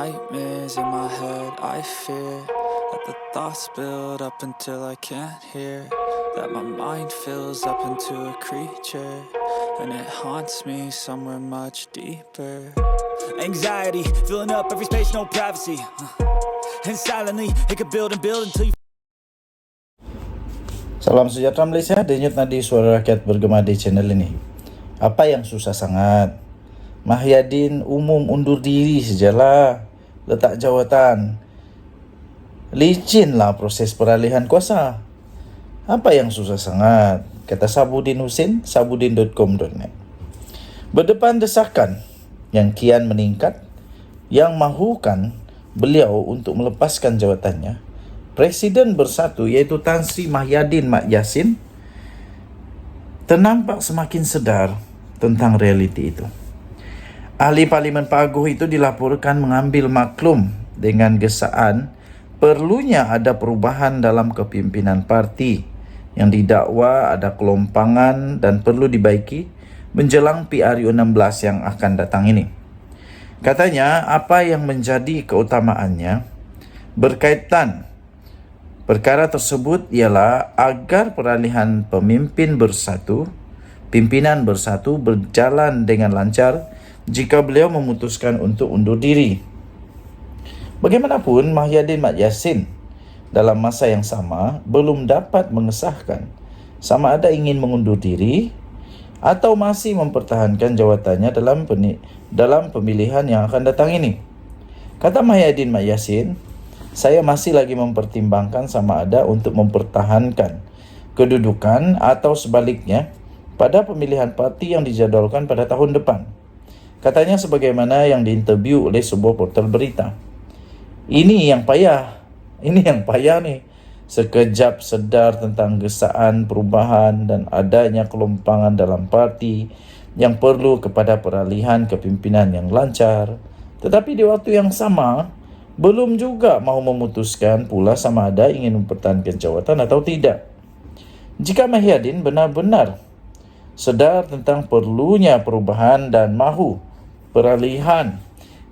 nightmares in my head, I fear that the thoughts build up until I can't hear, that my mind fills up into a creature, and it haunts me somewhere much deeper. Anxiety, filling up every space, no privacy, and silently, it could build and build until you. Salam sejahtera Malaysia, denyut nadi suara rakyat bergema di channel ini. Apa yang susah sangat? Mahyadin umum undur diri sajalah, letak jawatan. Licinlah proses peralihan kuasa. Apa yang susah sangat? Kata Sabudin Husin, sabudin.com.net. Berdepan desakan yang kian meningkat, yang mahukan beliau untuk melepaskan jawatannya, Presiden Bersatu iaitu Tan Sri Mahyadin Mat Yassin ternampak semakin sedar tentang realiti itu. Ahli Parlimen Paguh itu dilaporkan mengambil maklum dengan gesaan perlunya ada perubahan dalam kepimpinan parti yang didakwa ada kelompangan dan perlu dibaiki menjelang PRU 16 yang akan datang ini. Katanya apa yang menjadi keutamaannya berkaitan perkara tersebut ialah agar peralihan pimpinan bersatu berjalan dengan lancar jika beliau memutuskan untuk undur diri. Bagaimanapun, Mahyadin Mat Yassin dalam masa yang sama belum dapat mengesahkan sama ada ingin mengundur diri atau masih mempertahankan jawatannya dalam pemilihan yang akan datang ini. Kata Mahyadin Mat Yassin, saya masih lagi mempertimbangkan sama ada untuk mempertahankan kedudukan atau sebaliknya pada pemilihan parti yang dijadualkan pada tahun depan. Katanya sebagaimana yang diinterview oleh sebuah portal berita. Ini yang payah nih. Sekejap sedar tentang gesaan perubahan dan adanya kelompangan dalam parti yang perlu kepada peralihan kepimpinan yang lancar. Tetapi di waktu yang sama, belum juga mahu memutuskan pula sama ada ingin mempertahankan jawatan atau tidak. Jika Mahyadin benar-benar sedar tentang perlunya perubahan dan mahu peralihan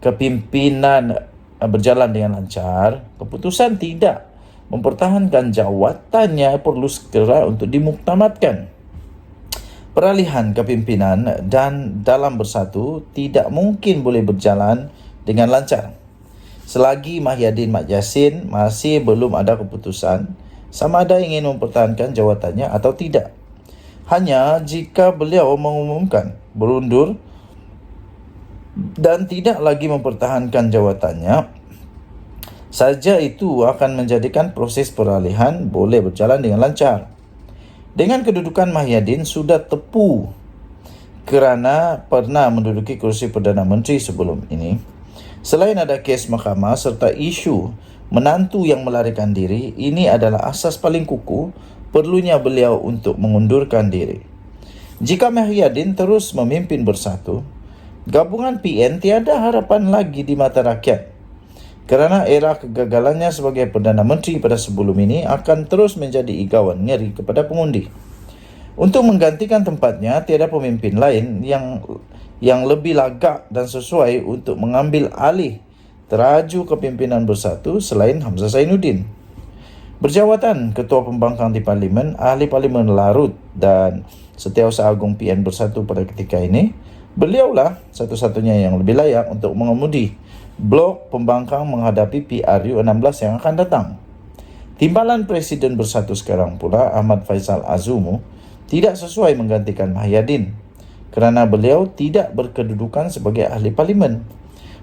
kepimpinan berjalan dengan lancar, keputusan tidak mempertahankan jawatannya perlu segera untuk dimuktamadkan. Peralihan kepimpinan dan dalam bersatu tidak mungkin boleh berjalan dengan lancar selagi Mahyadin Mat Yassin masih belum ada keputusan sama ada ingin mempertahankan jawatannya atau tidak. Hanya jika beliau mengumumkan berundur dan tidak lagi mempertahankan jawatannya saja, itu akan menjadikan proses peralihan boleh berjalan dengan lancar. Dengan kedudukan Mahyadin sudah tepu kerana pernah menduduki kursi Perdana Menteri sebelum ini, selain ada kes mahkamah serta isu menantu yang melarikan diri, ini adalah asas paling kukuh perlunya beliau untuk mengundurkan diri. Jika Mahyadin terus memimpin bersatu, gabungan PN tiada harapan lagi di mata rakyat. Kerana era kegagalannya sebagai Perdana Menteri pada sebelum ini akan terus menjadi igawan ngeri kepada pengundi. Untuk menggantikan tempatnya, tiada pemimpin lain yang lebih lagak dan sesuai untuk mengambil alih teraju kepimpinan bersatu selain Hamzah Zainuddin. Berjawatan Ketua Pembangkang di Parlimen, Ahli Parlimen Larut dan Setiausaha Agung PN Bersatu pada ketika ini, beliaulah satu-satunya yang lebih layak untuk mengemudi blok pembangkang menghadapi PRU 16 yang akan datang. Timbalan Presiden Bersatu sekarang pula, Ahmad Faisal Azumu, tidak sesuai menggantikan Mahyadin kerana beliau tidak berkedudukan sebagai ahli parlimen.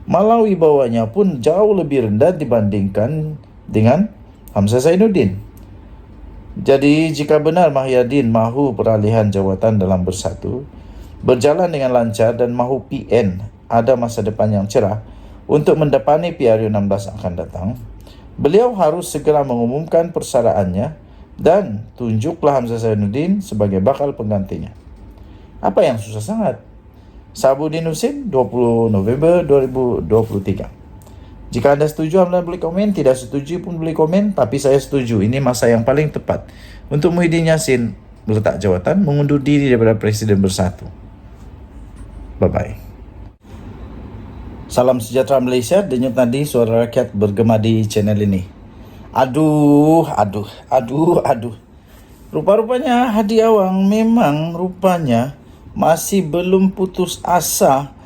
Malau wibawanya pun jauh lebih rendah dibandingkan dengan Hamzah Zainuddin. Jadi jika benar Mahyadin mahu peralihan jawatan dalam bersatu berjalan dengan lancar dan mahu PN ada masa depan yang cerah untuk mendepani PRU 16 akan datang, beliau harus segera mengumumkan persaraannya dan tunjuklah Hamzah Zainuddin sebagai bakal penggantinya. Apa yang susah sangat? Sabudin Husin, 20 November 2023. Jika anda setuju, anda boleh komen. Tidak setuju pun boleh komen. Tapi saya setuju. Ini masa yang paling tepat untuk Muhyiddin Yassin meletak jawatan, mengundur diri daripada Presiden Bersatu. Bye-bye. Salam sejahtera Malaysia, denyut nadi suara rakyat bergema di channel ini. Aduh. Rupa-rupanya Hadi Awang memang rupanya masih belum putus asa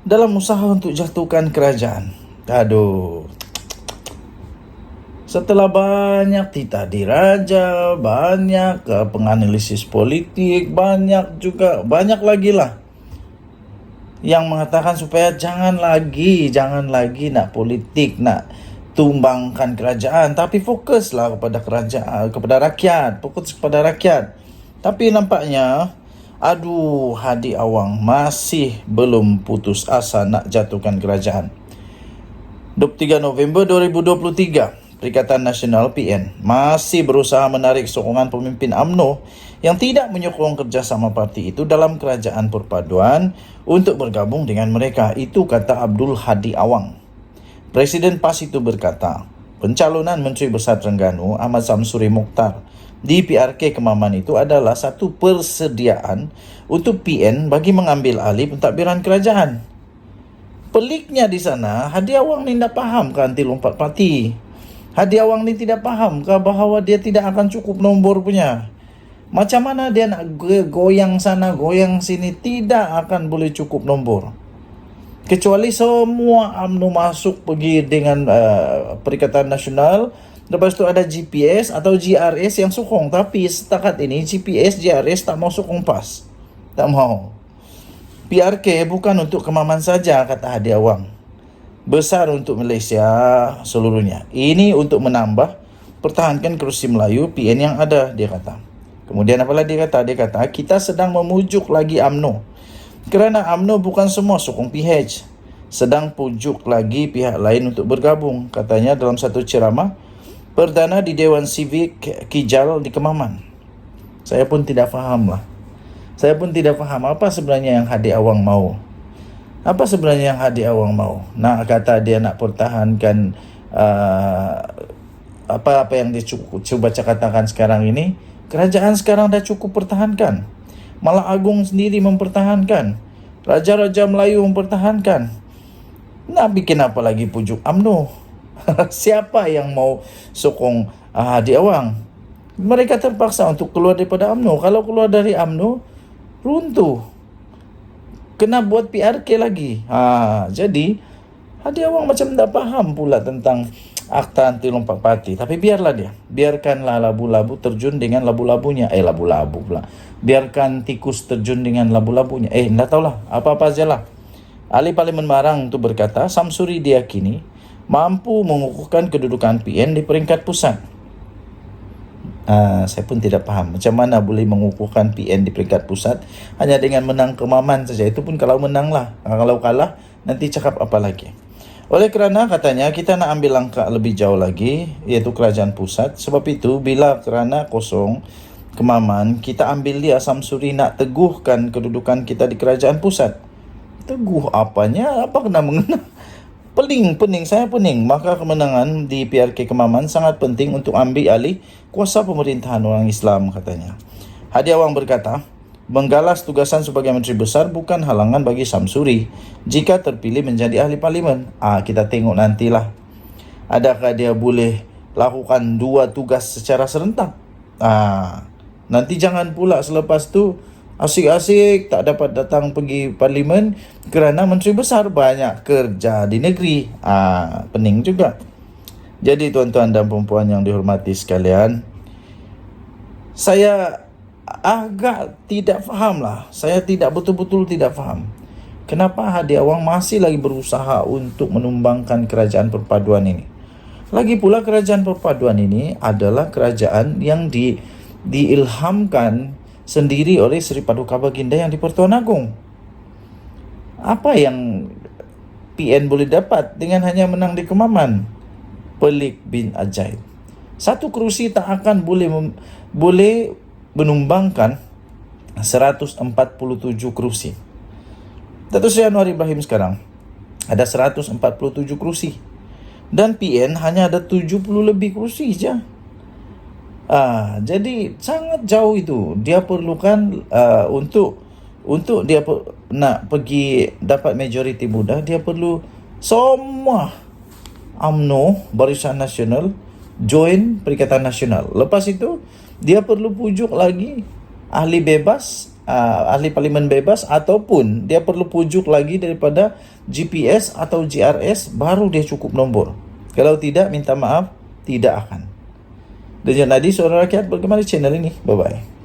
dalam usaha untuk jatuhkan kerajaan. Aduh. Setelah banyak titah diraja, banyak penganalisis politik, banyak lagi lah yang mengatakan supaya jangan lagi nak politik, nak tumbangkan kerajaan, tapi fokuslah kepada kerajaan, fokus kepada rakyat. Tapi nampaknya Hadi Awang masih belum putus asa nak jatuhkan kerajaan. 23 November 2023, Perikatan Nasional PN masih berusaha menarik sokongan pemimpin UMNO yang tidak menyokong kerjasama parti itu dalam kerajaan perpaduan untuk bergabung dengan mereka. Itu kata Abdul Hadi Awang. Presiden PAS itu berkata, pencalonan Menteri Besar Terengganu Ahmad Samsuri Mokhtar di PRK Kemaman itu adalah satu persediaan untuk PN bagi mengambil alih pentadbiran kerajaan. Peliknya di sana, Hadi Awang ni tak faham ke anti lompat parti. Hadi Awang ni tidak faham ke bahawa dia tidak akan cukup nombor punya. Macam mana dia nak goyang sana, goyang sini, tidak akan boleh cukup nombor. Kecuali semua UMNO masuk pergi dengan Perikatan Nasional. Lepas tu ada GPS atau GRS yang sokong. Tapi setakat ini GPS, GRS tak mau sokong PAS. Tak mau. PRK bukan untuk Kemaman saja, kata Hadi Awang. Besar untuk Malaysia seluruhnya. Ini untuk menambah pertahankan kerusi Melayu PN yang ada, dia kata. Kemudian apalah dia kata? Dia kata, kita sedang memujuk lagi UMNO. Kerana UMNO bukan semua sokong PH. Sedang pujuk lagi pihak lain untuk bergabung, katanya dalam satu ceramah perdana di Dewan Sivik Kijal di Kemaman. Saya pun tidak faham apa sebenarnya yang Hadi Awang mau. Apa sebenarnya yang Hadi Awang mau? Nak kata dia nak pertahankan apa yang dia cuba katakan sekarang ini. Kerajaan sekarang dah cukup pertahankan. Malah Agung sendiri mempertahankan. Raja-raja Melayu mempertahankan. Nak bikin apa lagi pujuk UMNO? Siapa yang mau sokong Hadi Awang? Mereka terpaksa untuk keluar daripada UMNO. Kalau keluar dari UMNO, runtuh. Kena buat PRK lagi. Jadi Hadi Awang macam tak faham pula tentang Akta Anti Lompat Parti. Tapi biarlah dia. Biarkanlah labu-labu terjun dengan labu-labunya. Labu-labu pula. Biarkan tikus terjun dengan labu-labunya. Tak tahulah. Apa-apa sajalah. Ahli Parlimen Marang itu berkata, Samsuri diyakini mampu mengukuhkan kedudukan PN di peringkat pusat. Saya pun tidak faham macam mana boleh mengukuhkan PN di peringkat pusat hanya dengan menang Kemaman saja. Itu pun kalau menang lah. Kalau kalah, nanti cakap apa lagi. Oleh kerana katanya kita nak ambil langkah lebih jauh lagi, iaitu kerajaan pusat. Sebab itu bila kerana kosong Kemaman, kita ambil dia Samsuri nak teguhkan kedudukan kita di kerajaan pusat. Teguh apanya? Apa kena mengena? Pening, saya pening. Maka kemenangan di PRK Kemaman sangat penting untuk ambil alih kuasa pemerintahan orang Islam, katanya. Hadi Awang berkata, menggalas tugasan sebagai Menteri Besar bukan halangan bagi Samsuri jika terpilih menjadi ahli parlimen. Kita tengok nantilah. Adakah dia boleh lakukan dua tugas secara serentak? Nanti jangan pula selepas tu asyik-asyik tak dapat datang pergi parlimen kerana Menteri Besar banyak kerja di negeri. Pening juga. Jadi tuan-tuan dan puan-puan yang dihormati sekalian, saya agak tidak faham lah. Saya betul-betul tidak faham. Kenapa Hadi Awang masih lagi berusaha untuk menumbangkan kerajaan perpaduan ini? Lagi pula kerajaan perpaduan ini adalah kerajaan yang diilhamkan sendiri oleh Seri Paduka Baginda yang di Pertuan Agong. Apa yang PN boleh dapat dengan hanya menang di Kemaman? Pelik bin ajaib. Satu kerusi tak akan boleh menumbangkan 147 kerusi. Datuk Seri Anwar Ibrahim sekarang ada 147 kerusi. Dan PN hanya ada 70 lebih kerusi saja. Jadi sangat jauh itu. Dia perlukan untuk dia nak pergi dapat majoriti mudah, dia perlu Semua UMNO, Barisan Nasional, join Perikatan Nasional. Lepas itu, dia perlu pujuk lagi ahli bebas, ahli parlimen bebas, ataupun dia perlu pujuk lagi daripada GPS atau GRS, baru dia cukup nombor. Kalau tidak, minta maaf, tidak akan. Dan Nadi, Suara Rakyat, bagaimana channel ini? Bye-bye.